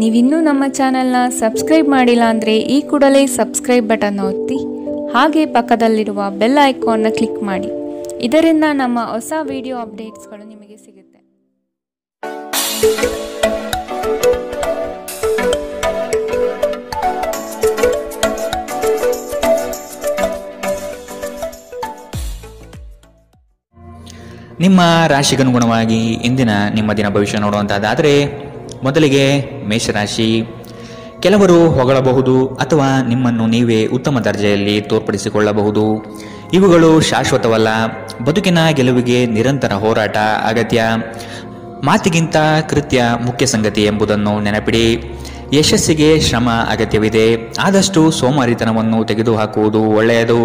ನೀವಿನ್ನೂ ನಮ್ಮ ಚಾನೆಲ್ನ ಸಬ್ಸ್ಕ್ರೈಬ್ ಮಾಡಿಲ್ಲ ಅಂದರೆ ಈ ಕೂಡಲೇ ಸಬ್ಸ್ಕ್ರೈಬ್ ಬಟನ್ ಒತ್ತಿ ಹಾಗೆ ಪಕ್ಕದಲ್ಲಿರುವ ಬೆಲ್ ಐಕಾನ್ನ ಕ್ಲಿಕ್ ಮಾಡಿ. ಇದರಿಂದ ನಮ್ಮ ಹೊಸ ವಿಡಿಯೋ ಅಪ್ಡೇಟ್ಸ್ಗಳು ನಿಮಗೆ ಸಿಗುತ್ತೆ. ನಿಮ್ಮ ರಾಶಿಗನುಗುಣವಾಗಿ ಇಂದಿನ ನಿಮ್ಮ ದಿನ ಭವಿಷ್ಯ ನೋಡುವಂತಹದ್ದಾದರೆ ಮೊದಲಿಗೆ ಮೇಷರಾಶಿ. ಕೆಲವರು ಹೊಗಳಬಹುದು ಅಥವಾ ನಿಮ್ಮನ್ನು ನೀವೇ ಉತ್ತಮ ದರ್ಜೆಯಲ್ಲಿ ತೋರ್ಪಡಿಸಿಕೊಳ್ಳಬಹುದು. ಇವುಗಳು ಶಾಶ್ವತವಲ್ಲ. ಬದುಕಿನ ಗೆಲುವಿಗೆ ನಿರಂತರ ಹೋರಾಟ ಅಗತ್ಯ. ಮಾತಿಗಿಂತ ಕೃತ್ಯ ಮುಖ್ಯ ಸಂಗತಿ ಎಂಬುದನ್ನು ನೆನಪಿಡಿ. ಯಶಸ್ಸಿಗೆ ಶ್ರಮ ಅಗತ್ಯವಿದೆ. ಆದಷ್ಟು ಸೋಮಾರಿತನವನ್ನು ತೆಗೆದುಹಾಕುವುದು ಒಳ್ಳೆಯದು.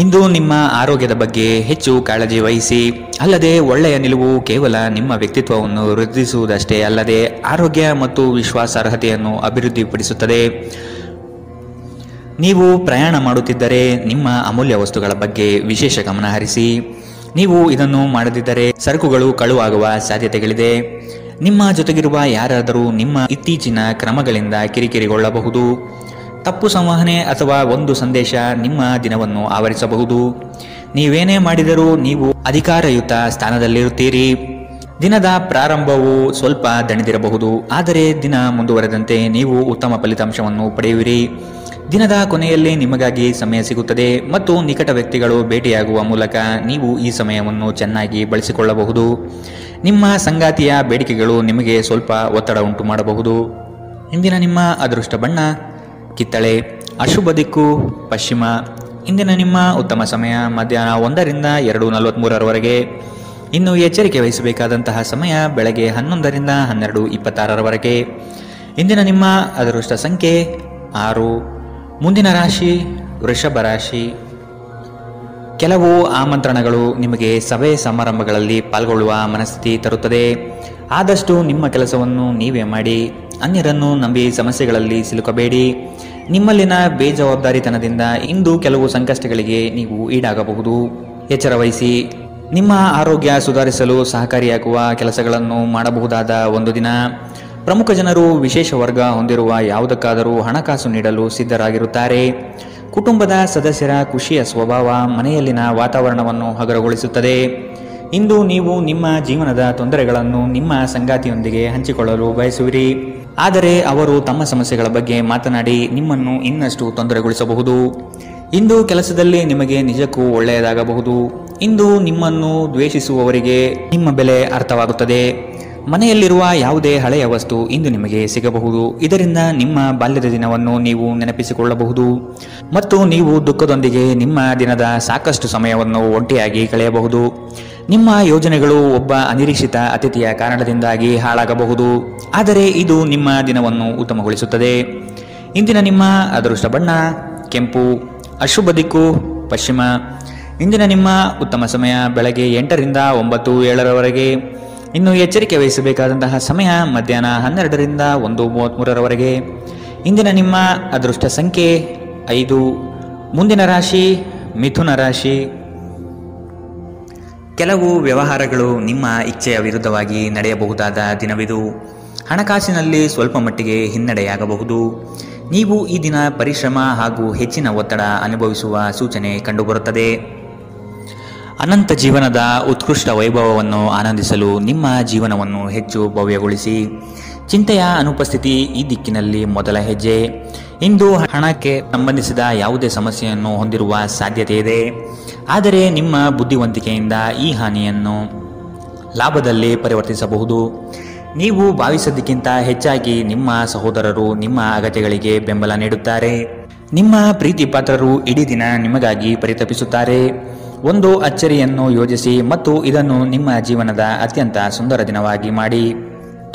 ಇಂದು ನಿಮ್ಮ ಆರೋಗ್ಯದ ಬಗ್ಗೆ ಹೆಚ್ಚು ಕಾಳಜಿ ವಹಿಸಿ. ಅಲ್ಲದೆ ಒಳ್ಳೆಯ ನಿಲುವು ಕೇವಲ ನಿಮ್ಮ ವ್ಯಕ್ತಿತ್ವವನ್ನು ವೃದ್ಧಿಸುವುದಷ್ಟೇ ಅಲ್ಲದೆ ಆರೋಗ್ಯ ಮತ್ತು ವಿಶ್ವಾಸಾರ್ಹತೆಯನ್ನು ಅಭಿವೃದ್ಧಿಪಡಿಸುತ್ತದೆ. ನೀವು ಪ್ರಯಾಣ ಮಾಡುತ್ತಿದ್ದರೆ ನಿಮ್ಮ ಅಮೂಲ್ಯ ವಸ್ತುಗಳ ಬಗ್ಗೆ ವಿಶೇಷ ಗಮನ ಹರಿಸಿ. ನೀವು ಇದನ್ನು ಮಾಡದಿದ್ದರೆ ಸರಕುಗಳು ಕಳುವಾಗುವ ಸಾಧ್ಯತೆಗಳಿದೆ. ನಿಮ್ಮ ಜೊತೆಗಿರುವ ಯಾರಾದರೂ ನಿಮ್ಮ ಇತ್ತೀಚಿನ ಕ್ರಮಗಳಿಂದ ಕಿರಿಕಿರಿಗೊಳ್ಳಬಹುದು. ತಪ್ಪು ಸಂವಹನೆ ಅಥವಾ ಒಂದು ಸಂದೇಶ ನಿಮ್ಮ ದಿನವನ್ನು ಆವರಿಸಬಹುದು. ನೀವೇನೇ ಮಾಡಿದರೂ ನೀವು ಅಧಿಕಾರಯುತ ಸ್ಥಾನದಲ್ಲಿರುತ್ತೀರಿ. ದಿನದ ಪ್ರಾರಂಭವು ಸ್ವಲ್ಪ ದಣಿದಿರಬಹುದು, ಆದರೆ ದಿನ ಮುಂದುವರೆದಂತೆ ನೀವು ಉತ್ತಮ ಫಲಿತಾಂಶವನ್ನು ಪಡೆಯುವಿರಿ. ದಿನದ ಕೊನೆಯಲ್ಲಿ ನಿಮಗಾಗಿ ಸಮಯ ಸಿಗುತ್ತದೆ ಮತ್ತು ನಿಕಟ ವ್ಯಕ್ತಿಗಳು ಭೇಟಿಯಾಗುವ ಮೂಲಕ ನೀವು ಈ ಸಮಯವನ್ನು ಚೆನ್ನಾಗಿ ಬಳಸಿಕೊಳ್ಳಬಹುದು. ನಿಮ್ಮ ಸಂಗಾತಿಯ ಬೇಡಿಕೆಗಳು ನಿಮಗೆ ಸ್ವಲ್ಪ ಒತ್ತಡ ಉಂಟು ಮಾಡಬಹುದು. ಇಂದಿನ ನಿಮ್ಮ ಅದೃಷ್ಟ ಬಣ್ಣ ಕಿತ್ತಳೆ. ಅಶುಭ ದಿಕ್ಕು ಪಶ್ಚಿಮ. ಇಂದಿನ ನಿಮ್ಮ ಉತ್ತಮ ಸಮಯ ಮಧ್ಯಾಹ್ನ 1ರಿಂದ 2:43 ಇನ್ನು ಎಚ್ಚರಿಕೆ ವಹಿಸಬೇಕಾದಂತಹ ಸಮಯ ಬೆಳಗ್ಗೆ 11ರಿಂದ 12:26 ಇಂದಿನ ನಿಮ್ಮ ಅದೃಷ್ಟ ಸಂಖ್ಯೆ 6. ಮುಂದಿನ ರಾಶಿ ವೃಷಭ ರಾಶಿ. ಕೆಲವು ಆಮಂತ್ರಣಗಳು ನಿಮಗೆ ಸಭೆ ಸಮಾರಂಭಗಳಲ್ಲಿ ಪಾಲ್ಗೊಳ್ಳುವ ಮನಸ್ಥಿತಿ ತರುತ್ತದೆ. ಆದಷ್ಟು ನಿಮ್ಮ ಕೆಲಸವನ್ನು ನೀವೇ ಮಾಡಿ. ಅನ್ಯರನ್ನು ನಂಬಿ ಸಮಸ್ಯೆಗಳಲ್ಲಿ ಸಿಲುಕಬೇಡಿ. ನಿಮ್ಮಲ್ಲಿನ ಬೇಜವಾಬ್ದಾರಿತನದಿಂದ ಇಂದು ಕೆಲವು ಸಂಕಷ್ಟಗಳಿಗೆ ನೀವು ಈಡಾಗಬಹುದು. ಎಚ್ಚರ ವಹಿಸಿ. ನಿಮ್ಮ ಆರೋಗ್ಯ ಸುಧಾರಿಸಲು ಸಹಕಾರಿಯಾಗುವ ಕೆಲಸಗಳನ್ನು ಮಾಡಬಹುದಾದ ಒಂದು ದಿನ. ಪ್ರಮುಖ ಜನರು ವಿಶೇಷ ವರ್ಗ ಹೊಂದಿರುವ ಯಾವುದಕ್ಕಾದರೂ ಹಣಕಾಸು ನೀಡಲು ಸಿದ್ಧರಾಗಿರುತ್ತಾರೆ. ಕುಟುಂಬದ ಸದಸ್ಯರ ಖುಷಿಯ ಸ್ವಭಾವ ಮನೆಯಲ್ಲಿನ ವಾತಾವರಣವನ್ನು ಹಗುರಗೊಳಿಸುತ್ತದೆ. ಇಂದು ನೀವು ನಿಮ್ಮ ಜೀವನದ ತೊಂದರೆಗಳನ್ನು ನಿಮ್ಮ ಸಂಗಾತಿಯೊಂದಿಗೆ ಹಂಚಿಕೊಳ್ಳಲು ಬಯಸುವಿರಿ. ಆದರೆ ಅವರು ತಮ್ಮ ಸಮಸ್ಯೆಗಳ ಬಗ್ಗೆ ಮಾತನಾಡಿ ನಿಮ್ಮನ್ನು ಇನ್ನಷ್ಟು ತೊಂದರೆಗೊಳಿಸಬಹುದು. ಇಂದು ಕೆಲಸದಲ್ಲಿ ನಿಮಗೆ ನಿಜಕ್ಕೂ ಒಳ್ಳೆಯದಾಗಬಹುದು. ಇಂದು ನಿಮ್ಮನ್ನು ದ್ವೇಷಿಸುವವರಿಗೆ ನಿಮ್ಮ ಬೆಲೆ ಅರ್ಥವಾಗುತ್ತದೆ. ಮನೆಯಲ್ಲಿರುವ ಯಾವುದೇ ಹಳೆಯ ವಸ್ತು ಇಂದು ನಿಮಗೆ ಸಿಗಬಹುದು. ಇದರಿಂದ ನಿಮ್ಮ ಬಾಲ್ಯದ ದಿನವನ್ನು ನೀವು ನೆನಪಿಸಿಕೊಳ್ಳಬಹುದು ಮತ್ತು ನೀವು ದುಃಖದೊಂದಿಗೆ ನಿಮ್ಮ ದಿನದ ಸಾಕಷ್ಟು ಸಮಯವನ್ನು ಒಂಟಿಯಾಗಿ ಕಳೆಯಬಹುದು. ನಿಮ್ಮ ಯೋಜನೆಗಳು ಒಬ್ಬ ಅನಿರೀಕ್ಷಿತ ಅತಿಥಿಯ ಕಾರಣದಿಂದಾಗಿ ಹಾಳಾಗಬಹುದು, ಆದರೆ ಇದು ನಿಮ್ಮ ದಿನವನ್ನು ಉತ್ತಮಗೊಳಿಸುತ್ತದೆ. ಇಂದಿನ ನಿಮ್ಮ ಅದೃಷ್ಟ ಬಣ್ಣ ಕೆಂಪು. ಅಶುಭ ದಿಕ್ಕು ಪಶ್ಚಿಮ. ಇಂದಿನ ನಿಮ್ಮ ಉತ್ತಮ ಸಮಯ ಬೆಳಗ್ಗೆ 8ರಿಂದ 9:07 ಇನ್ನು ಎಚ್ಚರಿಕೆ ವಹಿಸಬೇಕಾದಂತಹ ಸಮಯ ಮಧ್ಯಾಹ್ನ 12ರಿಂದ 1:33 ಇಂದಿನ ನಿಮ್ಮ ಅದೃಷ್ಟ ಸಂಖ್ಯೆ 5. ಮುಂದಿನ ರಾಶಿ ಮಿಥುನ ರಾಶಿ. ಕೆಲವು ವ್ಯವಹಾರಗಳು ನಿಮ್ಮ ಇಚ್ಛೆಯ ವಿರುದ್ಧವಾಗಿ ನಡೆಯಬಹುದಾದ ದಿನವಿದು. ಹಣಕಾಸಿನಲ್ಲಿ ಸ್ವಲ್ಪ ಮಟ್ಟಿಗೆ ಹಿನ್ನಡೆಯಾಗಬಹುದು. ನೀವು ಈ ದಿನ ಪರಿಶ್ರಮ ಹಾಗೂ ಹೆಚ್ಚಿನ ಒತ್ತಡ ಅನುಭವಿಸುವ ಸೂಚನೆ ಕಂಡುಬರುತ್ತದೆ. ಅನಂತ ಜೀವನದ ಉತ್ಕೃಷ್ಟ ವೈಭವವನ್ನು ಆನಂದಿಸಲು ನಿಮ್ಮ ಜೀವನವನ್ನು ಹೆಚ್ಚು ಭವ್ಯಗೊಳಿಸಿ. ಚಿಂತೆಯ ಅನುಪಸ್ಥಿತಿ ಈ ದಿಕ್ಕಿನಲ್ಲಿ ಮೊದಲ ಹೆಜ್ಜೆ. ಇಂದು ಹಣಕ್ಕೆ ಸಂಬಂಧಿಸಿದ ಯಾವುದೇ ಸಮಸ್ಯೆಯನ್ನು ಹೊಂದಿರುವ ಸಾಧ್ಯತೆ ಇದೆ, ಆದರೆ ನಿಮ್ಮ ಬುದ್ಧಿವಂತಿಕೆಯಿಂದ ಈ ಹಾನಿಯನ್ನು ಲಾಭದಲ್ಲಿ ಪರಿವರ್ತಿಸಬಹುದು. ನೀವು ಭಾವಿಸಿದ್ದಕ್ಕಿಂತ ಹೆಚ್ಚಾಗಿ ನಿಮ್ಮ ಸಹೋದರರು ನಿಮ್ಮ ಅಗತ್ಯಗಳಿಗೆ ಬೆಂಬಲ ನೀಡುತ್ತಾರೆ. ನಿಮ್ಮ ಪ್ರೀತಿ ಪಾತ್ರರು ಇಡೀ ದಿನ ನಿಮಗಾಗಿ ಪರಿತಪಿಸುತ್ತಾರೆ. ಒಂದು ಅಚ್ಚರಿಯನ್ನು ಯೋಜಿಸಿ ಮತ್ತು ಇದನ್ನು ನಿಮ್ಮ ಜೀವನದ ಅತ್ಯಂತ ಸುಂದರ ದಿನವಾಗಿ ಮಾಡಿ.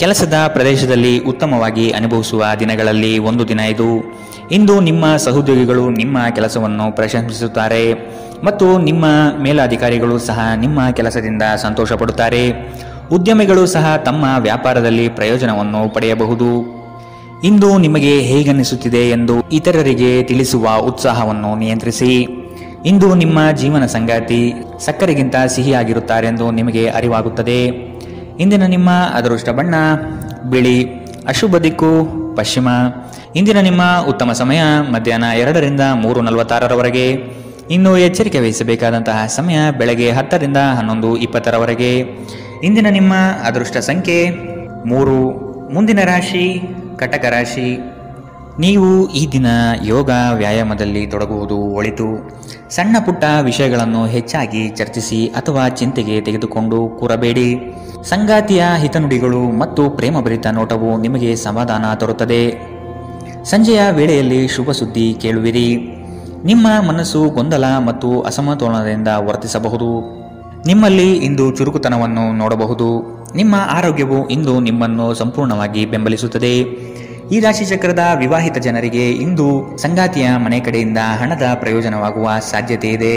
ಕೆಲಸದ ಪ್ರದೇಶದಲ್ಲಿ ಉತ್ತಮವಾಗಿ ಅನುಭವಿಸುವ ದಿನಗಳಲ್ಲಿ ಒಂದು ದಿನ ಇದು. ಇಂದು ನಿಮ್ಮ ಸಹೋದ್ಯೋಗಿಗಳು ನಿಮ್ಮ ಕೆಲಸವನ್ನು ಪ್ರಶಂಸಿಸುತ್ತಾರೆ ಮತ್ತು ನಿಮ್ಮ ಮೇಲಧಿಕಾರಿಗಳು ಸಹ ನಿಮ್ಮ ಕೆಲಸದಿಂದ ಸಂತೋಷ ಪಡುತ್ತಾರೆ. ಉದ್ಯಮಿಗಳು ಸಹ ತಮ್ಮ ವ್ಯಾಪಾರದಲ್ಲಿ ಪ್ರಯೋಜನವನ್ನು ಪಡೆಯಬಹುದು. ಇಂದು ನಿಮಗೆ ಹೇಗನ್ನಿಸುತ್ತಿದೆ ಎಂದು ಇತರರಿಗೆ ತಿಳಿಸುವ ಉತ್ಸಾಹವನ್ನು ನಿಯಂತ್ರಿಸಿ. ಇಂದು ನಿಮ್ಮ ಜೀವನ ಸಂಗಾತಿ ಸಕ್ಕರೆಗಿಂತ ಸಿಹಿಯಾಗಿರುತ್ತಾರೆಂದು ನಿಮಗೆ ಅರಿವಾಗುತ್ತದೆ. ಇಂದಿನ ನಿಮ್ಮ ಅದೃಷ್ಟ ಬಣ್ಣ ಬಿಳಿ. ಅಶುಭ ದಿಕ್ಕು ಪಶ್ಚಿಮ. ಇಂದಿನ ನಿಮ್ಮ ಉತ್ತಮ ಸಮಯ ಮಧ್ಯಾಹ್ನ 2ರಿಂದ 3:46ರವರೆಗೆ. ಇನ್ನು ಎಚ್ಚರಿಕೆ ವಹಿಸಬೇಕಾದಂತಹ ಸಮಯ ಬೆಳಗ್ಗೆ 10ರಿಂದ 11:20ರವರೆಗೆ. ಇಂದಿನ ನಿಮ್ಮ ಅದೃಷ್ಟ ಸಂಖ್ಯೆ 3. ಮುಂದಿನ ರಾಶಿ ಕಟಕ ರಾಶಿ. ನೀವು ಈ ದಿನ ಯೋಗ ವ್ಯಾಯಾಮದಲ್ಲಿ ತೊಡಗುವುದು ಒಳಿತು. ಸಣ್ಣ ಪುಟ್ಟ ವಿಷಯಗಳನ್ನು ಹೆಚ್ಚಾಗಿ ಚರ್ಚಿಸಿ ಅಥವಾ ಚಿಂತೆಗೆ ತೆಗೆದುಕೊಂಡು ಕೂರಬೇಡಿ. ಸಂಗಾತಿಯ ಹಿತನುಡಿಗಳು ಮತ್ತು ಪ್ರೇಮಭರಿತ ನೋಟವು ನಿಮಗೆ ಸಮಾಧಾನ ತರುತ್ತದೆ. ಸಂಜೆಯ ವೇಳೆಯಲ್ಲಿ ಶುಭ ಸುದ್ದಿ ಕೇಳುವಿರಿ. ನಿಮ್ಮ ಮನಸ್ಸು ಗೊಂದಲ ಮತ್ತು ಅಸಮತೋಲನದಿಂದ ವರ್ತಿಸಬಹುದು. ನಿಮ್ಮಲ್ಲಿ ಇಂದು ಚುರುಕುತನವನ್ನು ನೋಡಬಹುದು. ನಿಮ್ಮ ಆರೋಗ್ಯವು ಇಂದು ನಿಮ್ಮನ್ನು ಸಂಪೂರ್ಣವಾಗಿ ಬೆಂಬಲಿಸುತ್ತದೆ. ಈ ರಾಶಿ ಚಕ್ರದ ವಿವಾಹಿತ ಜನರಿಗೆ ಇಂದು ಸಂಗಾತಿಯ ಮನೆ ಕಡೆಯಿಂದ ಹಣದ ಪ್ರಯೋಜನವಾಗುವ ಸಾಧ್ಯತೆ ಇದೆ.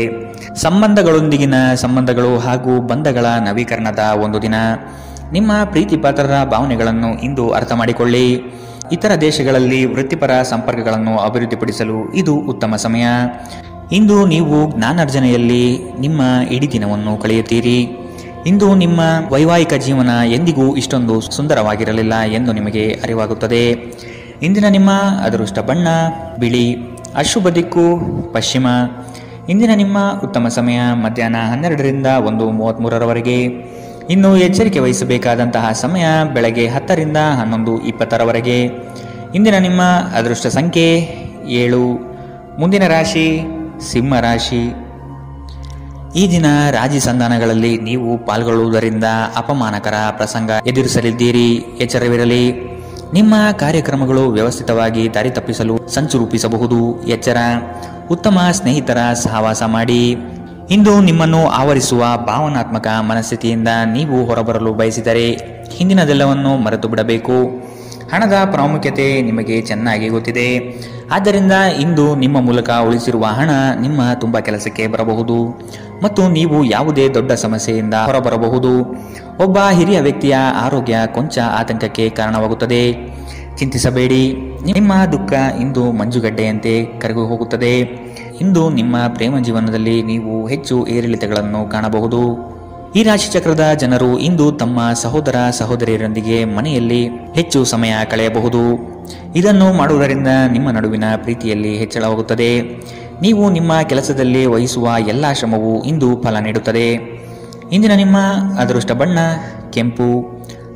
ಸಂಬಂಧಗಳೊಂದಿಗಿನ ಸಂಬಂಧಗಳು ಹಾಗೂ ಬಂಧಗಳ ನವೀಕರಣದ ಒಂದು ದಿನ. ನಿಮ್ಮ ಪ್ರೀತಿ ಪಾತ್ರರ ಭಾವನೆಗಳನ್ನು ಇಂದು ಅರ್ಥ ಮಾಡಿಕೊಳ್ಳಿ. ಇತರ ದೇಶಗಳಲ್ಲಿ ವೃತ್ತಿಪರ ಸಂಪರ್ಕಗಳನ್ನು ಅಭಿವೃದ್ಧಿಪಡಿಸಲು ಇದು ಉತ್ತಮ ಸಮಯ. ಇಂದು ನೀವು ಜ್ಞಾನಾರ್ಜನೆಯಲ್ಲಿ ನಿಮ್ಮ ಇಡೀ ದಿನವನ್ನು ಕಳೆಯುತ್ತೀರಿ. ಇಂದು ನಿಮ್ಮ ವೈವಾಹಿಕ ಜೀವನ ಎಂದಿಗೂ ಇಷ್ಟೊಂದು ಸುಂದರವಾಗಿರಲಿಲ್ಲ ಎಂದು ನಿಮಗೆ ಅರಿವಾಗುತ್ತದೆ. ಇಂದಿನ ನಿಮ್ಮ ಅದೃಷ್ಟ ಬಣ್ಣ ಬಿಳಿ. ಅಶುಭ ದಿಕ್ಕು ಪಶ್ಚಿಮ. ಇಂದಿನ ನಿಮ್ಮ ಉತ್ತಮ ಸಮಯ ಮಧ್ಯಾಹ್ನ 12ರಿಂದ 1:33ರವರೆಗೆ. ಇನ್ನು ಎಚ್ಚರಿಕೆ ವಹಿಸಬೇಕಾದಂತಹ ಸಮಯ ಬೆಳಗ್ಗೆ 10ರಿಂದ 11:20ರವರೆಗೆ. ಇಂದಿನ ನಿಮ್ಮ ಅದೃಷ್ಟ ಸಂಖ್ಯೆ 7. ಮುಂದಿನ ರಾಶಿ ಸಿಂಹ ರಾಶಿ. ಈ ದಿನ ರಾಜಿ ಸಂಧಾನಗಳಲ್ಲಿ ನೀವು ಪಾಲ್ಗೊಳ್ಳುವುದರಿಂದ ಅಪಮಾನಕರ ಪ್ರಸಂಗ ಎದುರಿಸಲಿದ್ದೀರಿ. ಎಚ್ಚರವಿರಲಿ. ನಿಮ್ಮ ಕಾರ್ಯಕ್ರಮಗಳು ವ್ಯವಸ್ಥಿತವಾಗಿ ದಾರಿ ತಪ್ಪಿಸಲು ಸಂಚು ರೂಪಿಸಬಹುದು. ಎಚ್ಚರ. ಉತ್ತಮ ಸ್ನೇಹಿತರ ಸಹವಾಸ ಮಾಡಿ. ಇಂದು ನಿಮ್ಮನ್ನು ಆವರಿಸುವ ಭಾವನಾತ್ಮಕ ಮನಸ್ಥಿತಿಯಿಂದ ನೀವು ಹೊರಬರಲು ಬಯಸಿದರೆ ಹಿಂದಿನದೆಲ್ಲವನ್ನು ಮರೆತು ಬಿಡಬೇಕು. ಹಣದ ಪ್ರಾಮುಖ್ಯತೆ ನಿಮಗೆ ಚೆನ್ನಾಗಿ ಗೊತ್ತಿದೆ. ಆದ್ದರಿಂದ ಇಂದು ನಿಮ್ಮ ಮೂಲಕ ಉಳಿಸಿರುವ ಹಣ ನಿಮ್ಮ ತುಂಬ ಕೆಲಸಕ್ಕೆ ಬರಬಹುದು ಮತ್ತು ನೀವು ಯಾವುದೇ ದೊಡ್ಡ ಸಮಸ್ಯೆಯಿಂದ ಹೊರಬರಬಹುದು. ಒಬ್ಬ ಹಿರಿಯ ವ್ಯಕ್ತಿಯ ಆರೋಗ್ಯ ಕೊಂಚ ಆತಂಕಕ್ಕೆ ಕಾರಣವಾಗುತ್ತದೆ. ಚಿಂತಿಸಬೇಡಿ. ನಿಮ್ಮ ದುಃಖ ಇಂದು ಮಂಜುಗಡ್ಡೆಯಂತೆ ಕರಗಿ ಹೋಗುತ್ತದೆ. ಇಂದು ನಿಮ್ಮ ಪ್ರೇಮ ಜೀವನದಲ್ಲಿ ನೀವು ಹೆಚ್ಚು ಏರಿಳಿತಗಳನ್ನು ಕಾಣಬಹುದು. ಈ ರಾಶಿ ಚಕ್ರದ ಜನರು ಇಂದು ತಮ್ಮ ಸಹೋದರ ಸಹೋದರಿಯರೊಂದಿಗೆ ಮನೆಯಲ್ಲಿ ಹೆಚ್ಚು ಸಮಯ ಕಳೆಯಬಹುದು. ಇದನ್ನು ಮಾಡುವುದರಿಂದ ನಿಮ್ಮ ನಡುವಿನ ಪ್ರೀತಿಯಲ್ಲಿ ಹೆಚ್ಚಳವಾಗುತ್ತದೆ. ನೀವು ನಿಮ್ಮ ಕೆಲಸದಲ್ಲಿ ವಹಿಸುವ ಎಲ್ಲ ಶ್ರಮವು ಇಂದು ಫಲ ನೀಡುತ್ತದೆ. ಇಂದಿನ ನಿಮ್ಮ ಅದೃಷ್ಟ ಬಣ್ಣ ಕೆಂಪು.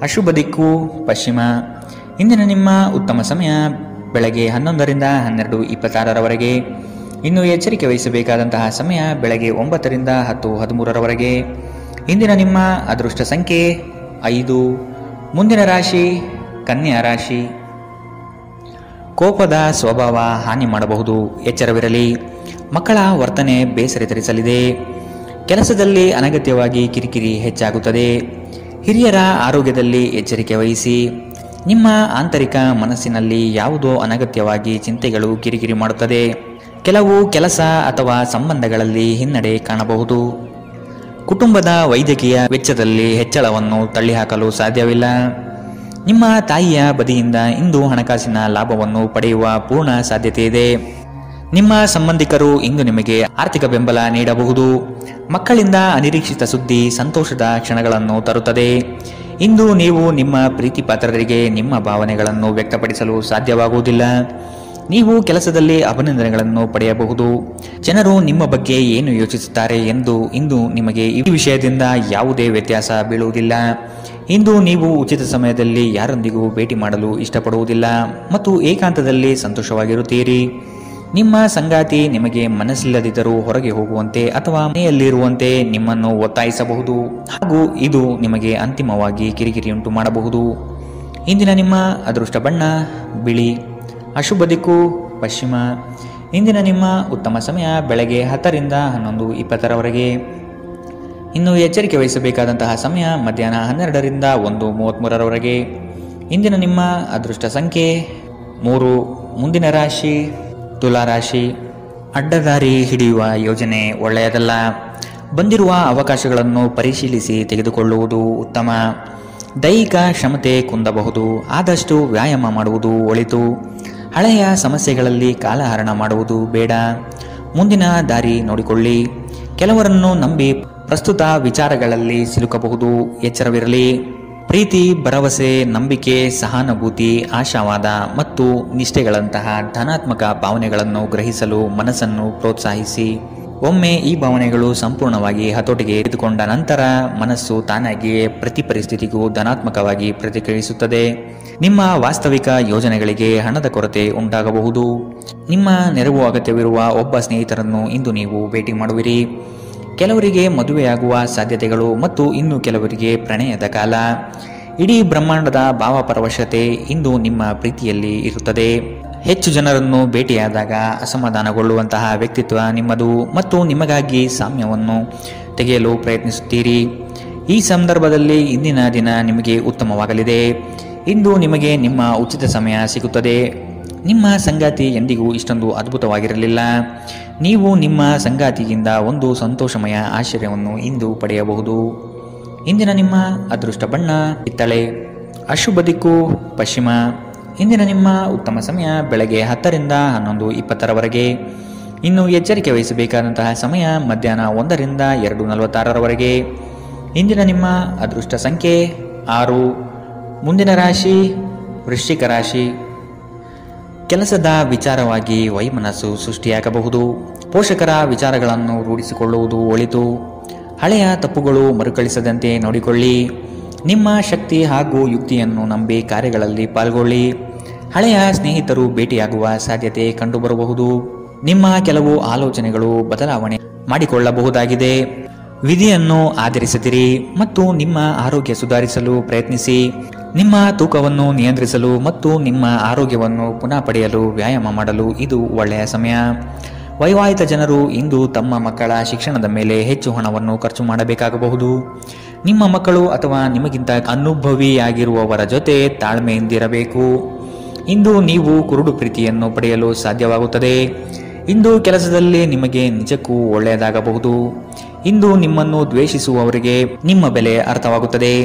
ಅಶುಭ ದಿಕ್ಕು ಪಶ್ಚಿಮ. ಇಂದಿನ ನಿಮ್ಮ ಉತ್ತಮ ಸಮಯ ಬೆಳಗ್ಗೆ 11ರಿಂದ 12:26ರವರೆಗೆ. ಇನ್ನು ಎಚ್ಚರಿಕೆ ವಹಿಸಬೇಕಾದಂತಹ ಸಮಯ ಬೆಳಗ್ಗೆ 9ರಿಂದ 10:13ರವರೆಗೆ. ಇಂದಿನ ನಿಮ್ಮ ಅದೃಷ್ಟ ಸಂಖ್ಯೆ 5. ಮುಂದಿನ ರಾಶಿ ಕನ್ಯಾ ರಾಶಿ. ಕೋಪದ ಸ್ವಭಾವ ಹಾನಿ ಮಾಡಬಹುದು. ಎಚ್ಚರವಿರಲಿ. ಮಕ್ಕಳ ವರ್ತನೆ ಬೇಸರ ತರಿಸಲಿದೆ. ಕೆಲಸದಲ್ಲಿ ಅನಗತ್ಯವಾಗಿ ಕಿರಿಕಿರಿ ಹೆಚ್ಚಾಗುತ್ತದೆ. ಹಿರಿಯರ ಆರೋಗ್ಯದಲ್ಲಿ ಎಚ್ಚರಿಕೆ ವಹಿಸಿ. ನಿಮ್ಮ ಆಂತರಿಕ ಮನಸ್ಸಿನಲ್ಲಿ ಯಾವುದೋ ಅನಗತ್ಯವಾಗಿ ಚಿಂತೆಗಳು ಕಿರಿಕಿರಿ ಮಾಡುತ್ತದೆ. ಕೆಲವು ಕೆಲಸ ಅಥವಾ ಸಂಬಂಧಗಳಲ್ಲಿ ಹಿನ್ನಡೆ ಕಾಣಬಹುದು. ಕುಟುಂಬದ ವೈದ್ಯಕೀಯ ವೆಚ್ಚದಲ್ಲಿ ಹೆಚ್ಚಳವನ್ನು ತಳ್ಳಿಹಾಕಲು ಸಾಧ್ಯವಿಲ್ಲ. ನಿಮ್ಮ ತಾಯಿಯ ಬದಿಯಿಂದ ಇಂದು ಹಣಕಾಸಿನ ಲಾಭವನ್ನು ಪಡೆಯುವ ಪೂರ್ಣ ಸಾಧ್ಯತೆ ಇದೆ. ನಿಮ್ಮ ಸಂಬಂಧಿಕರು ಇಂದು ನಿಮಗೆ ಆರ್ಥಿಕ ಬೆಂಬಲ ನೀಡಬಹುದು. ಮಕ್ಕಳಿಂದ ಅನಿರೀಕ್ಷಿತ ಸುದ್ದಿ ಸಂತೋಷದ ಕ್ಷಣಗಳನ್ನು ತರುತ್ತದೆ. ಇಂದು ನೀವು ನಿಮ್ಮ ಪ್ರೀತಿ ಪಾತ್ರರಿಗೆ ನಿಮ್ಮ ಭಾವನೆಗಳನ್ನು ವ್ಯಕ್ತಪಡಿಸಲು ಸಾಧ್ಯವಾಗುವುದಿಲ್ಲ. ನೀವು ಕೆಲಸದಲ್ಲಿ ಅಭಿನಂದನೆಗಳನ್ನು ಪಡೆಯಬಹುದು. ಜನರು ನಿಮ್ಮ ಬಗ್ಗೆ ಏನು ಯೋಚಿಸುತ್ತಾರೆ ಎಂದು ಇಂದು ನಿಮಗೆ ಈ ವಿಷಯದಿಂದ ಯಾವುದೇ ವ್ಯತ್ಯಾಸ ಬೀಳುವುದಿಲ್ಲ. ಇಂದು ನೀವು ಉಚಿತ ಸಮಯದಲ್ಲಿ ಯಾರೊಂದಿಗೂ ಭೇಟಿ ಮಾಡಲು ಇಷ್ಟಪಡುವುದಿಲ್ಲ ಮತ್ತು ಏಕಾಂತದಲ್ಲಿ ಸಂತೋಷವಾಗಿರುತ್ತೀರಿ. ನಿಮ್ಮ ಸಂಗಾತಿ ನಿಮಗೆ ಮನಸ್ಸಿಲ್ಲದಿದ್ದರೂ ಹೊರಗೆ ಹೋಗುವಂತೆ ಅಥವಾ ಮನೆಯಲ್ಲಿರುವಂತೆ ನಿಮ್ಮನ್ನು ಒತ್ತಾಯಿಸಬಹುದು ಹಾಗೂ ಇದು ನಿಮಗೆ ಅಂತಿಮವಾಗಿ ಕಿರಿಕಿರಿಯುಂಟು ಮಾಡಬಹುದು. ಇಂದಿನ ನಿಮ್ಮ ಅದೃಷ್ಟ ಬಣ್ಣ ಬಿಳಿ. ಅಶುಭ ದಿಕ್ಕು ಪಶ್ಚಿಮ. ಇಂದಿನ ನಿಮ್ಮ ಉತ್ತಮ ಸಮಯ ಬೆಳಗ್ಗೆ 10ರಿಂದ 11:20ರವರೆಗೆ. ಇನ್ನು ಎಚ್ಚರಿಕೆ ವಹಿಸಬೇಕಾದಂತಹ ಸಮಯ ಮಧ್ಯಾಹ್ನ 12ರಿಂದ 1:33ರವರೆಗೆ. ಇಂದಿನ ನಿಮ್ಮ ಅದೃಷ್ಟ ಸಂಖ್ಯೆ 3. ಮುಂದಿನ ರಾಶಿ ತುಲಾ ರಾಶಿ. ಅಡ್ಡದಾರಿ ಹಿಡಿಯುವ ಯೋಜನೆ ಒಳ್ಳೆಯದಲ್ಲ. ಬಂದಿರುವ ಅವಕಾಶಗಳನ್ನು ಪರಿಶೀಲಿಸಿ ತೆಗೆದುಕೊಳ್ಳುವುದು ಉತ್ತಮ. ದೈಹಿಕ ಕ್ಷಮತೆ ಕುಂದಬಹುದು. ಆದಷ್ಟು ವ್ಯಾಯಾಮ ಮಾಡುವುದು ಒಳಿತು. ಹಳೆಯ ಸಮಸ್ಯೆಗಳಲ್ಲಿ ಕಾಲಹರಣ ಮಾಡುವುದು ಬೇಡ. ಮುಂದಿನ ದಾರಿ ನೋಡಿಕೊಳ್ಳಿ. ಕೆಲವರನ್ನು ನಂಬಿ ಪ್ರಸ್ತುತ ವಿಚಾರಗಳಲ್ಲಿ ಸಿಲುಕಬಹುದು. ಎಚ್ಚರವಿರಲಿ. ಪ್ರೀತಿ, ಭರವಸೆ, ನಂಬಿಕೆ, ಸಹಾನುಭೂತಿ, ಆಶಾವಾದ ಮತ್ತು ನಿಷ್ಠೆಗಳಂತಹ ಧನಾತ್ಮಕ ಭಾವನೆಗಳನ್ನು ಗ್ರಹಿಸಲು ಮನಸ್ಸನ್ನು ಪ್ರೋತ್ಸಾಹಿಸಿ. ಒಮ್ಮೆ ಈ ಭಾವನೆಗಳು ಸಂಪೂರ್ಣವಾಗಿ ಹತೋಟಿಗೆ ತೆಗೆದುಕೊಂಡ ನಂತರ ಮನಸ್ಸು ತಾನಾಗಿಯೇ ಪ್ರತಿ ಪರಿಸ್ಥಿತಿಗೂ ಧನಾತ್ಮಕವಾಗಿ ಪ್ರತಿಕ್ರಿಯಿಸುತ್ತದೆ. ನಿಮ್ಮ ವಾಸ್ತವಿಕ ಯೋಜನೆಗಳಿಗೆ ಹಣದ ಕೊರತೆ ಉಂಟಾಗಬಹುದು. ನಿಮ್ಮ ನೆರವು ಅಗತ್ಯವಿರುವ ಒಬ್ಬ ಸ್ನೇಹಿತರನ್ನು ಇಂದು ನೀವು ಭೇಟಿ ಮಾಡುವಿರಿ. ಕೆಲವರಿಗೆ ಮದುವೆಯಾಗುವ ಸಾಧ್ಯತೆಗಳು ಮತ್ತು ಇನ್ನು ಕೆಲವರಿಗೆ ಪ್ರಣಯದ ಕಾಲ. ಇಡೀ ಬ್ರಹ್ಮಾಂಡದ ಭಾವಪರವಶತೆ ಇಂದು ನಿಮ್ಮ ಪ್ರೀತಿಯಲ್ಲಿ ಇರುತ್ತದೆ. ಹೆಚ್ಚು ಜನರನ್ನು ಭೇಟಿಯಾದಾಗ ಅಸಮಾಧಾನಗೊಳ್ಳುವಂತಹ ವ್ಯಕ್ತಿತ್ವ ನಿಮ್ಮದು ಮತ್ತು ನಿಮಗಾಗಿ ಸಾಮ್ಯವನ್ನು ತೆಗೆಯಲು ಪ್ರಯತ್ನಿಸುತ್ತೀರಿ. ಈ ಸಂದರ್ಭದಲ್ಲಿ ಇಂದಿನ ದಿನ ನಿಮಗೆ ಉತ್ತಮವಾಗಲಿದೆ. ಇಂದು ನಿಮಗೆ ನಿಮ್ಮ ಉಚಿತ ಸಮಯ ಸಿಗುತ್ತದೆ. ನಿಮ್ಮ ಸಂಗಾತಿ ಎಂದಿಗೂ ಇಷ್ಟೊಂದು ಅದ್ಭುತವಾಗಿರಲಿಲ್ಲ. ನೀವು ನಿಮ್ಮ ಸಂಗಾತಿಯಿಂದ ಒಂದು ಸಂತೋಷಮಯ ಆಶ್ಚರ್ಯವನ್ನು ಇಂದು ಪಡೆಯಬಹುದು. ಇಂದಿನ ನಿಮ್ಮ ಅದೃಷ್ಟ ಬಣ್ಣ ಕಿತ್ತಳೆ. ಅಶುಭ ದಿಕ್ಕು ಪಶ್ಚಿಮ. ಇಂದಿನ ನಿಮ್ಮ ಉತ್ತಮ ಸಮಯ ಬೆಳಗ್ಗೆ 10 ರಿಂದ 11:20 ಇನ್ನು ಎಚ್ಚರಿಕೆ ವಹಿಸಬೇಕಾದಂತಹ ಸಮಯ ಮಧ್ಯಾಹ್ನ 1 ರಿಂದ 2:46 ಇಂದಿನ ನಿಮ್ಮ ಅದೃಷ್ಟ ಸಂಖ್ಯೆ 6. ಮುಂದಿನ ರಾಶಿ ವೃಶ್ಚಿಕ ರಾಶಿ. ಕೆಲಸದ ವಿಚಾರವಾಗಿ ವೈಮನಸ್ಸು ಸೃಷ್ಟಿಯಾಗಬಹುದು. ಪೋಷಕರ ವಿಚಾರಗಳನ್ನು ರೂಢಿಸಿಕೊಳ್ಳುವುದು ಒಳಿತು. ಹಳೆಯ ತಪ್ಪುಗಳು ಮರುಕಳಿಸದಂತೆ ನೋಡಿಕೊಳ್ಳಿ. ನಿಮ್ಮ ಶಕ್ತಿ ಹಾಗೂ ಯುಕ್ತಿಯನ್ನು ನಂಬಿ ಕಾರ್ಯಗಳಲ್ಲಿ ಪಾಲ್ಗೊಳ್ಳಿ. ಹಳೆಯ ಸ್ನೇಹಿತರು ಭೇಟಿಯಾಗುವ ಸಾಧ್ಯತೆ ಕಂಡುಬರಬಹುದು. ನಿಮ್ಮ ಕೆಲವು ಆಲೋಚನೆಗಳು ಬದಲಾವಣೆ ಮಾಡಿಕೊಳ್ಳಬಹುದಾಗಿದೆ. ವಿಧಿಯನ್ನು ಆಧರಿಸದಿರಿ ಮತ್ತು ನಿಮ್ಮ ಆರೋಗ್ಯ ಸುಧಾರಿಸಲು ಪ್ರಯತ್ನಿಸಿ. ನಿಮ್ಮ ತೂಕವನ್ನು ನಿಯಂತ್ರಿಸಲು ಮತ್ತು ನಿಮ್ಮ ಆರೋಗ್ಯವನ್ನು ಪುನಃ ಪಡೆಯಲು ವ್ಯಾಯಾಮ ಮಾಡಲು ಇದು ಒಳ್ಳೆಯ ಸಮಯ. ವೈವಾಹಿಕ ಜನರು ಇಂದು ತಮ್ಮ ಮಕ್ಕಳ ಶಿಕ್ಷಣದ ಮೇಲೆ ಹೆಚ್ಚು ಹಣವನ್ನು ಖರ್ಚು ಮಾಡಬೇಕಾಗಬಹುದು. ನಿಮ್ಮ ಮಕ್ಕಳು ಅಥವಾ ನಿಮಗಿಂತ ಅನುಭವಿಯಾಗಿರುವವರ ಜೊತೆ ತಾಳ್ಮೆಯಿಂದಿರಬೇಕು. ಇಂದು ನೀವು ಕುರುಡು ಪ್ರೀತಿಯನ್ನು ಪಡೆಯಲು ಸಾಧ್ಯವಾಗುತ್ತದೆ. ಇಂದು ಕೆಲಸದಲ್ಲಿ ನಿಮಗೆ ನಿಜಕ್ಕೂ ಒಳ್ಳೆಯದಾಗಬಹುದು. ಇಂದು ನಿಮ್ಮನ್ನು ದ್ವೇಷಿಸುವವರಿಗೆ ನಿಮ್ಮ ಬೆಲೆ ಅರ್ಥವಾಗುತ್ತದೆ.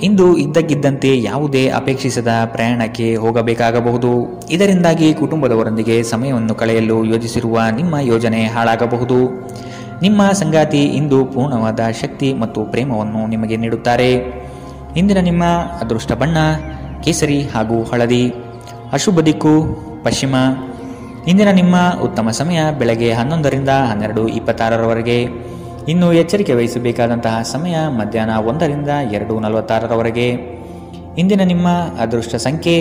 ಇಂದು ಇದ್ದಕ್ಕಿದ್ದಂತೆ ಯಾವುದೇ ಅಪೇಕ್ಷಿಸದ ಪ್ರಯಾಣಕ್ಕೆ ಹೋಗಬೇಕಾಗಬಹುದು. ಇದರಿಂದಾಗಿ ಕುಟುಂಬದವರೊಂದಿಗೆ ಸಮಯವನ್ನು ಕಳೆಯಲು ಯೋಜಿಸಿರುವ ನಿಮ್ಮ ಯೋಜನೆ ಹಾಳಾಗಬಹುದು. ನಿಮ್ಮ ಸಂಗಾತಿ ಇಂದು ಪೂರ್ಣವಾದ ಶಕ್ತಿ ಮತ್ತು ಪ್ರೇಮವನ್ನು ನಿಮಗೆ ನೀಡುತ್ತಾರೆ. ಇಂದಿನ ನಿಮ್ಮ ಅದೃಷ್ಟ ಬಣ್ಣ ಕೇಸರಿ ಹಾಗೂ ಹಳದಿ. ಅಶುಭ ದಿಕ್ಕು ಪಶ್ಚಿಮ. ಇಂದಿನ ನಿಮ್ಮ ಉತ್ತಮ ಸಮಯ ಬೆಳಗ್ಗೆ 11 ರಿಂದ 12:26 ಇನ್ನು ಎಚ್ಚರಿಕೆ ವಹಿಸಬೇಕಾದಂತಹ ಸಮಯ ಮಧ್ಯಾಹ್ನ 1 ರಿಂದ 2:46 ಇಂದಿನ ನಿಮ್ಮ ಅದೃಷ್ಟ ಸಂಖ್ಯೆ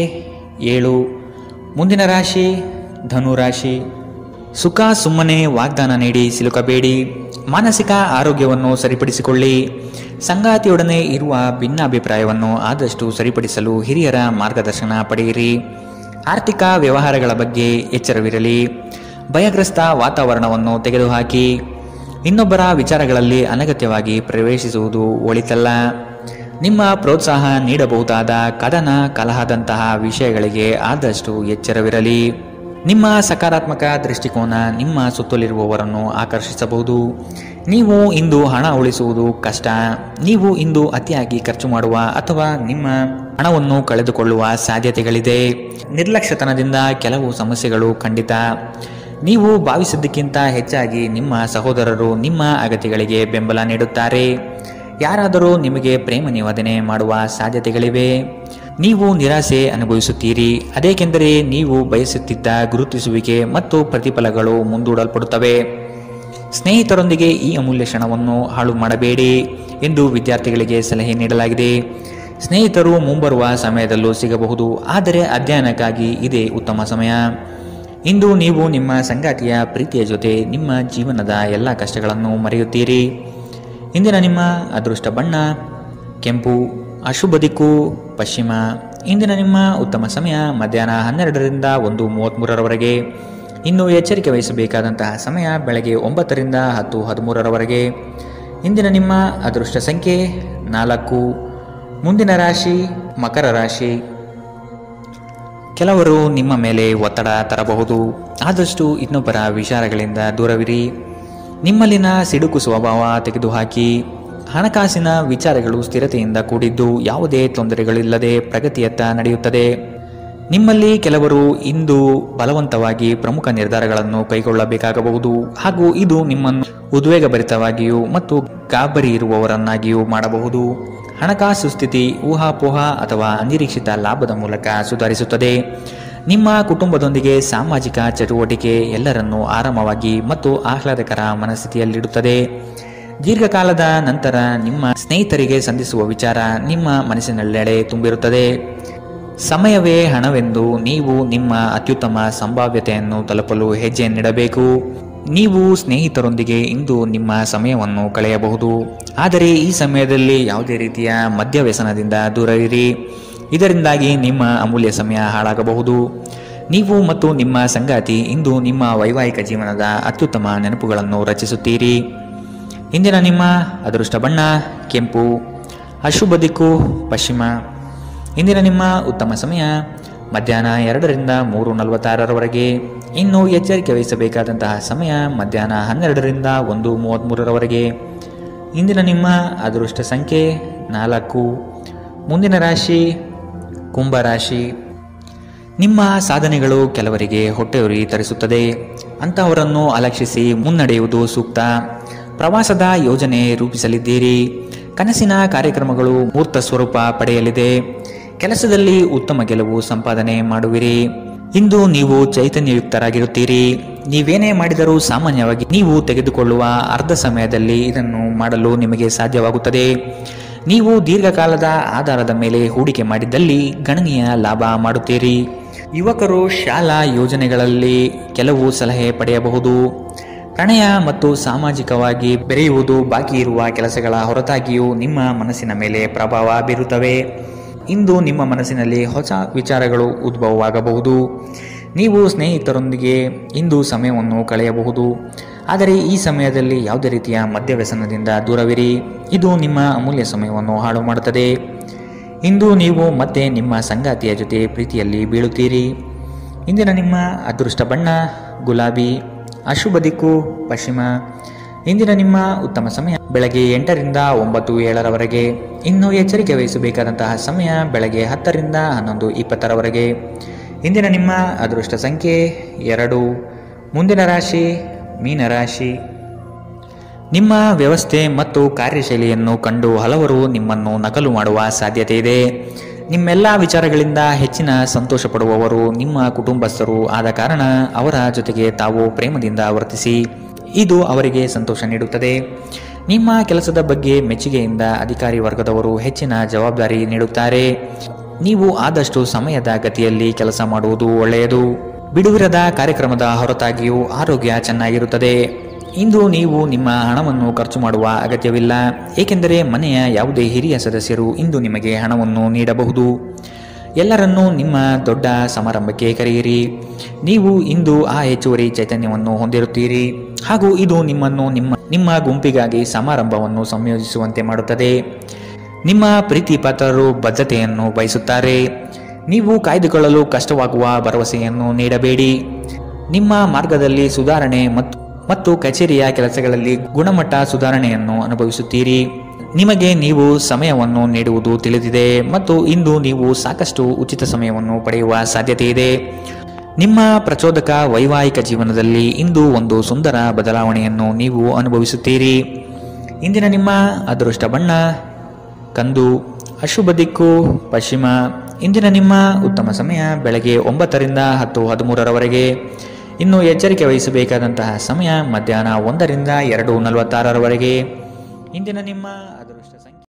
7. ಮುಂದಿನ ರಾಶಿ ಧನು ರಾಶಿ. ಸುಖ ಸುಮ್ಮನೆ ವಾಗ್ದಾನ ನೀಡಿ ಸಿಲುಕಬೇಡಿ. ಮಾನಸಿಕ ಆರೋಗ್ಯವನ್ನು ಸರಿಪಡಿಸಿಕೊಳ್ಳಿ. ಸಂಗಾತಿಯೊಡನೆ ಇರುವ ಭಿನ್ನಾಭಿಪ್ರಾಯವನ್ನು ಆದಷ್ಟು ಸರಿಪಡಿಸಲು ಹಿರಿಯರ ಮಾರ್ಗದರ್ಶನ ಪಡೆಯಿರಿ. ಆರ್ಥಿಕ ವ್ಯವಹಾರಗಳ ಬಗ್ಗೆ ಎಚ್ಚರವಿರಲಿ. ಭಯಗ್ರಸ್ತ ವಾತಾವರಣವನ್ನು ತೆಗೆದುಹಾಕಿ. ಇನ್ನೊಬ್ಬರ ವಿಚಾರಗಳಲ್ಲಿ ಅನಗತ್ಯವಾಗಿ ಪ್ರವೇಶಿಸುವುದು ಒಳಿತಲ್ಲ. ನಿಮ್ಮ ಪ್ರೋತ್ಸಾಹ ನೀಡಬಹುದಾದ ಕದನ ಕಲಹದಂತಹ ವಿಷಯಗಳಿಗೆ ಆದಷ್ಟು ಎಚ್ಚರವಿರಲಿ. ನಿಮ್ಮ ಸಕಾರಾತ್ಮಕ ದೃಷ್ಟಿಕೋನ ನಿಮ್ಮ ಸುತ್ತಲಿರುವವರನ್ನು ಆಕರ್ಷಿಸಬಹುದು. ನೀವು ಇಂದು ಹಣ ಉಳಿಸುವುದು ಕಷ್ಟ. ನೀವು ಇಂದು ಅತಿಯಾಗಿ ಖರ್ಚು ಮಾಡುವ ಅಥವಾ ನಿಮ್ಮ ಹಣವನ್ನು ಕಳೆದುಕೊಳ್ಳುವ ಸಾಧ್ಯತೆಗಳಿದೆ. ನಿರ್ಲಕ್ಷ್ಯತನದಿಂದ ಕೆಲವು ಸಮಸ್ಯೆಗಳು ಖಂಡಿತ. ನೀವು ಭಾವಿಸಿದ್ದಕ್ಕಿಂತ ಹೆಚ್ಚಾಗಿ ನಿಮ್ಮ ಸಹೋದರರು ನಿಮ್ಮ ಅಗತ್ಯಗಳಿಗೆ ಬೆಂಬಲ ನೀಡುತ್ತಾರೆ. ಯಾರಾದರೂ ನಿಮಗೆ ಪ್ರೇಮ ನಿವೇದನೆ ಮಾಡುವ ಸಾಧ್ಯತೆಗಳಿವೆ. ನೀವು ನಿರಾಸೆ ಅನುಭವಿಸುತ್ತೀರಿ. ಅದೇಕೆಂದರೆ ನೀವು ಬಯಸುತ್ತಿದ್ದ ಗುರುತಿಸುವಿಕೆ ಮತ್ತು ಪ್ರತಿಫಲಗಳು ಮುಂದೂಡಲ್ಪಡುತ್ತವೆ. ಸ್ನೇಹಿತರೊಂದಿಗೆ ಈ ಅಮೂಲ್ಯ ಕ್ಷಣವನ್ನು ಹಾಳು ಮಾಡಬೇಡಿ ಎಂದು ವಿದ್ಯಾರ್ಥಿಗಳಿಗೆ ಸಲಹೆ ನೀಡಲಾಗಿದೆ. ಸ್ನೇಹಿತರು ಮುಂಬರುವ ಸಮಯದಲ್ಲೂ ಸಿಗಬಹುದು, ಆದರೆ ಅಧ್ಯಯನಕ್ಕಾಗಿ ಇದೇ ಉತ್ತಮ ಸಮಯ. ಇಂದು ನೀವು ನಿಮ್ಮ ಸಂಗಾತಿಯ ಪ್ರೀತಿಯ ಜೊತೆ ನಿಮ್ಮ ಜೀವನದ ಎಲ್ಲ ಕಷ್ಟಗಳನ್ನು ಮರೆಯುತ್ತೀರಿ. ಇಂದಿನ ನಿಮ್ಮ ಅದೃಷ್ಟ ಬಣ್ಣ ಕೆಂಪು. ಅಶುಭ ದಿಕ್ಕು ಪಶ್ಚಿಮ. ಇಂದಿನ ನಿಮ್ಮ ಉತ್ತಮ ಸಮಯ ಮಧ್ಯಾಹ್ನ 12 ರಿಂದ 1:33 ಇನ್ನು ಎಚ್ಚರಿಕೆ ವಹಿಸಬೇಕಾದಂತಹ ಸಮಯ ಬೆಳಗ್ಗೆ 9 ರಿಂದ 10:13 ಇಂದಿನ ನಿಮ್ಮ ಅದೃಷ್ಟ ಸಂಖ್ಯೆ 4. ಮುಂದಿನ ರಾಶಿ ಮಕರ ರಾಶಿ. ಕೆಲವರು ನಿಮ್ಮ ಮೇಲೆ ಒತ್ತಡ ತರಬಹುದು. ಆದಷ್ಟು ಇನ್ನೊಬ್ಬರ ವಿಚಾರಗಳಿಂದ ದೂರವಿರಿ. ನಿಮ್ಮಲ್ಲಿನ ಸಿಡುಕು ಸ್ವಭಾವ ತೆಗೆದುಹಾಕಿ. ಹಣಕಾಸಿನ ವಿಚಾರಗಳು ಸ್ಥಿರತೆಯಿಂದ ಕೂಡಿದ್ದು ಯಾವುದೇ ತೊಂದರೆಗಳಿಲ್ಲದೆ ಪ್ರಗತಿಯತ್ತ ನಡೆಯುತ್ತದೆ. ನಿಮ್ಮಲ್ಲಿ ಕೆಲವರು ಇಂದು ಬಲವಂತವಾಗಿ ಪ್ರಮುಖ ನಿರ್ಧಾರಗಳನ್ನು ಕೈಗೊಳ್ಳಬೇಕಾಗಬಹುದು ಹಾಗೂ ಇದು ನಿಮ್ಮನ್ನು ಉದ್ವೇಗಭರಿತವಾಗಿಯೂ ಮತ್ತು ಗಾಬರಿ ಇರುವವರನ್ನಾಗಿಯೂ ಮಾಡಬಹುದು. ಹಣಕಾಸು ಸ್ಥಿತಿ ಊಹಾಪೋಹ ಅಥವಾ ಅನಿರೀಕ್ಷಿತ ಲಾಭದ ಮೂಲಕ ಸುಧಾರಿಸುತ್ತದೆ. ನಿಮ್ಮ ಕುಟುಂಬದೊಂದಿಗೆ ಸಾಮಾಜಿಕ ಚಟುವಟಿಕೆ ಎಲ್ಲರನ್ನೂ ಆರಾಮವಾಗಿ ಮತ್ತು ಆಹ್ಲಾದಕರ ಮನಸ್ಥಿತಿಯಲ್ಲಿಡುತ್ತದೆ. ದೀರ್ಘಕಾಲದ ನಂತರ ನಿಮ್ಮ ಸ್ನೇಹಿತರಿಗೆ ಸಂಧಿಸುವ ವಿಚಾರ ನಿಮ್ಮ ಮನಸ್ಸಿನೆಲ್ಲೆಡೆ ತುಂಬಿರುತ್ತದೆ. ಸಮಯವೇ ಹಣವೆಂದು ನೀವು ನಿಮ್ಮ ಅತ್ಯುತ್ತಮ ಸಂಭಾವ್ಯತೆಯನ್ನು ತಲುಪಲು ಹೆಜ್ಜೆಯನ್ನಿಡಬೇಕು. ನೀವು ಸ್ನೇಹಿತರೊಂದಿಗೆ ಇಂದು ನಿಮ್ಮ ಸಮಯವನ್ನು ಕಳೆಯಬಹುದು, ಆದರೆ ಈ ಸಮಯದಲ್ಲಿ ಯಾವುದೇ ರೀತಿಯ ಮದ್ಯವ್ಯಸನದಿಂದ ದೂರವಿರಿ. ಇದರಿಂದಾಗಿ ನಿಮ್ಮ ಅಮೂಲ್ಯ ಸಮಯ ಹಾಳಾಗಬಹುದು. ನೀವು ಮತ್ತು ನಿಮ್ಮ ಸಂಗಾತಿ ಇಂದು ನಿಮ್ಮ ವೈವಾಹಿಕ ಜೀವನದ ಅತ್ಯುತ್ತಮ ನೆನಪುಗಳನ್ನು ರಚಿಸುತ್ತೀರಿ. ಇಂದಿನ ನಿಮ್ಮ ಅದೃಷ್ಟ ಬಣ್ಣ ಕೆಂಪು, ಅಶುಭ ದಿಕ್ಕು ಪಶ್ಚಿಮ. ಇಂದಿನ ನಿಮ್ಮ ಉತ್ತಮ ಸಮಯ ಮಧ್ಯಾಹ್ನ 2ರಿಂದ 3:46ರವರೆಗೆ. ಇನ್ನು ಎಚ್ಚರಿಕೆ ವಹಿಸಬೇಕಾದಂತಹ ಸಮಯ ಮಧ್ಯಾಹ್ನ 12ರಿಂದ 1:33ರವರೆಗೆ. ಇಂದಿನ ನಿಮ್ಮ ಅದೃಷ್ಟ ಸಂಖ್ಯೆ 4. ಮುಂದಿನ ರಾಶಿ ಕುಂಭರಾಶಿ. ನಿಮ್ಮ ಸಾಧನೆಗಳು ಕೆಲವರಿಗೆ ಹೊಟ್ಟೆಯುರಿ ತರಿಸುತ್ತದೆ. ಅಂತಹವರನ್ನು ಅಲಕ್ಷಿಸಿ ಮುನ್ನಡೆಯುವುದು ಸೂಕ್ತ. ಪ್ರವಾಸದ ಯೋಜನೆ ರೂಪಿಸಲಿದ್ದೀರಿ. ಕನಸಿನ ಕಾರ್ಯಕ್ರಮಗಳು ಮೂರ್ತ ಸ್ವರೂಪ ಪಡೆಯಲಿದೆ. ಕೆಲಸದಲ್ಲಿ ಉತ್ತಮ ಗೆಲುವು ಸಂಪಾದನೆ ಮಾಡುವಿರಿ. ಇಂದು ನೀವು ಚೈತನ್ಯಯುಕ್ತರಾಗಿರುತ್ತೀರಿ. ನೀವೇನೇ ಮಾಡಿದರೂ ಸಾಮಾನ್ಯವಾಗಿ ನೀವು ತೆಗೆದುಕೊಳ್ಳುವ ಅರ್ಧ ಸಮಯದಲ್ಲಿ ಇದನ್ನು ಮಾಡಲು ನಿಮಗೆ ಸಾಧ್ಯವಾಗುತ್ತದೆ. ನೀವು ದೀರ್ಘಕಾಲದ ಆಧಾರದ ಮೇಲೆ ಹೂಡಿಕೆ ಮಾಡಿದ್ದಲ್ಲಿ ಗಣನೀಯ ಲಾಭ ಮಾಡುತ್ತೀರಿ. ಯುವಕರು ಶಾಲಾ ಯೋಜನೆಗಳಲ್ಲಿ ಕೆಲವು ಸಲಹೆ ಪಡೆಯಬಹುದು. ಪ್ರಣಯ ಮತ್ತು ಸಾಮಾಜಿಕವಾಗಿ ಬೆರೆಯುವುದು ಬಾಕಿ ಇರುವ ಕೆಲಸಗಳ ಹೊರತಾಗಿಯೂ ನಿಮ್ಮ ಮನಸ್ಸಿನ ಮೇಲೆ ಪ್ರಭಾವ ಬೀರುತ್ತವೆ. ಇಂದು ನಿಮ್ಮ ಮನಸ್ಸಿನಲ್ಲಿ ಹೊಸ ವಿಚಾರಗಳು ಉದ್ಭವವಾಗಬಹುದು. ನೀವು ಸ್ನೇಹಿತರೊಂದಿಗೆ ಇಂದು ಸಮಯವನ್ನು ಕಳೆಯಬಹುದು, ಆದರೆ ಈ ಸಮಯದಲ್ಲಿ ಯಾವುದೇ ರೀತಿಯ ಮದ್ಯವ್ಯಸನದಿಂದ ದೂರವಿರಿ. ಇದು ನಿಮ್ಮ ಅಮೂಲ್ಯ ಸಮಯವನ್ನು ಹಾಳು ಮಾಡುತ್ತದೆ. ಇಂದು ನೀವು ಮತ್ತೆ ನಿಮ್ಮ ಸಂಗಾತಿಯ ಜೊತೆ ಪ್ರೀತಿಯಲ್ಲಿ ಬೀಳುತ್ತೀರಿ. ಇಂದಿನ ನಿಮ್ಮ ಅದೃಷ್ಟ ಬಣ್ಣ ಗುಲಾಬಿ, ಅಶುಭ ದಿಕ್ಕು ಪಶ್ಚಿಮ. ಇಂದಿನ ನಿಮ್ಮ ಉತ್ತಮ ಸಮಯ ಬೆಳಗ್ಗೆ 8ರಿಂದ 9:07ರವರೆಗೆ. ಇನ್ನು ಎಚ್ಚರಿಕೆ ವಹಿಸಬೇಕಾದಂತಹ ಸಮಯ ಬೆಳಗ್ಗೆ 10ರಿಂದ 11:20ರವರೆಗೆ. ಇಂದಿನ ನಿಮ್ಮ ಅದೃಷ್ಟ ಸಂಖ್ಯೆ 2. ಮುಂದಿನ ರಾಶಿ ಮೀನರಾಶಿ. ನಿಮ್ಮ ವ್ಯವಸ್ಥೆ ಮತ್ತು ಕಾರ್ಯಶೈಲಿಯನ್ನು ಕಂಡು ಹಲವರು ನಿಮ್ಮನ್ನು ನಕಲು ಮಾಡುವ ಸಾಧ್ಯತೆ ಇದೆ. ನಿಮ್ಮೆಲ್ಲ ವಿಚಾರಗಳಿಂದ ಹೆಚ್ಚಿನ ಸಂತೋಷ ಪಡುವವರು ನಿಮ್ಮ ಕುಟುಂಬಸ್ಥರು ಆದ ಕಾರಣ ಅವರ ಜೊತೆಗೆ ತಾವು ಪ್ರೇಮದಿಂದ ವರ್ತಿಸಿ. ಇದು ಅವರಿಗೆ ಸಂತೋಷ ನೀಡುತ್ತದೆ. ನಿಮ್ಮ ಕೆಲಸದ ಬಗ್ಗೆ ಮೆಚ್ಚುಗೆಯಿಂದ ಅಧಿಕಾರಿ ವರ್ಗದವರು ಹೆಚ್ಚಿನ ಜವಾಬ್ದಾರಿ ನೀಡುತ್ತಾರೆ. ನೀವು ಆದಷ್ಟು ಸಮಯದ ಗತಿಯಲ್ಲಿ ಕೆಲಸ ಮಾಡುವುದು ಒಳ್ಳೆಯದು. ಬಿಡುವಿರದ ಕಾರ್ಯಕ್ರಮದ ಹೊರತಾಗಿಯೂ ಆರೋಗ್ಯ ಚೆನ್ನಾಗಿರುತ್ತದೆ. ಇಂದು ನೀವು ನಿಮ್ಮ ಹಣವನ್ನು ಖರ್ಚು ಮಾಡುವ ಅಗತ್ಯವಿಲ್ಲ, ಏಕೆಂದರೆ ಮನೆಯ ಯಾವುದೇ ಹಿರಿಯ ಸದಸ್ಯರು ಇಂದು ನಿಮಗೆ ಹಣವನ್ನು ನೀಡಬಹುದು. ಎಲ್ಲರನ್ನೂ ನಿಮ್ಮ ದೊಡ್ಡ ಸಮಾರಂಭಕ್ಕೆ ಕರೆಯಿರಿ. ನೀವು ಇಂದು ಆ ಹೆಚ್ಚುವರಿ ಚೈತನ್ಯವನ್ನು ಹೊಂದಿರುತ್ತೀರಿ ಹಾಗೂ ಇದು ನಿಮ್ಮನ್ನು ನಿಮ್ಮ ಗುಂಪಿಗಾಗಿ ಸಮಾರಂಭವನ್ನು ಸಂಯೋಜಿಸುವಂತೆ ಮಾಡುತ್ತದೆ. ನಿಮ್ಮ ಪ್ರೀತಿ ಪಾತ್ರರು ಬದ್ಧತೆಯನ್ನು ಬಯಸುತ್ತಾರೆ. ನೀವು ಕಾಯ್ದುಕೊಳ್ಳಲು ಕಷ್ಟವಾಗುವ ಭರವಸೆಯನ್ನು ನೀಡಬೇಡಿ. ನಿಮ್ಮ ಮಾರ್ಗದಲ್ಲಿ ಸುಧಾರಣೆ ಮತ್ತು ಕಚೇರಿಯ ಕೆಲಸಗಳಲ್ಲಿ ಗುಣಮಟ್ಟ ಸುಧಾರಣೆಯನ್ನು ಅನುಭವಿಸುತ್ತೀರಿ. ನಿಮಗೆ ನೀವು ಸಮಯವನ್ನು ನೀಡುವುದು ತಿಳಿದಿದೆ ಮತ್ತು ಇಂದು ನೀವು ಸಾಕಷ್ಟು ಉಚಿತ ಸಮಯವನ್ನು ಪಡೆಯುವ ಸಾಧ್ಯತೆ ಇದೆ. ನಿಮ್ಮ ಪ್ರಚೋದಕ ವೈವಾಹಿಕ ಜೀವನದಲ್ಲಿ ಇಂದು ಒಂದು ಸುಂದರ ಬದಲಾವಣೆಯನ್ನು ನೀವು ಅನುಭವಿಸುತ್ತೀರಿ. ಇಂದಿನ ನಿಮ್ಮ ಅದೃಷ್ಟ ಬಣ್ಣ ಕಂದು, ಅಶುಭ ದಿಕ್ಕು ಪಶ್ಚಿಮ. ಇಂದಿನ ನಿಮ್ಮ ಉತ್ತಮ ಸಮಯ ಬೆಳಗ್ಗೆ 9ರಿಂದ 10:13ರವರೆಗೆ. ಇನ್ನು ಎಚ್ಚರಿಕೆ ವಹಿಸಬೇಕಾದಂತಹ ಸಮಯ ಮಧ್ಯಾಹ್ನ 1ರಿಂದ 2:46ರವರೆಗೆ. ಇಂದಿನ ನಿಮ್ಮ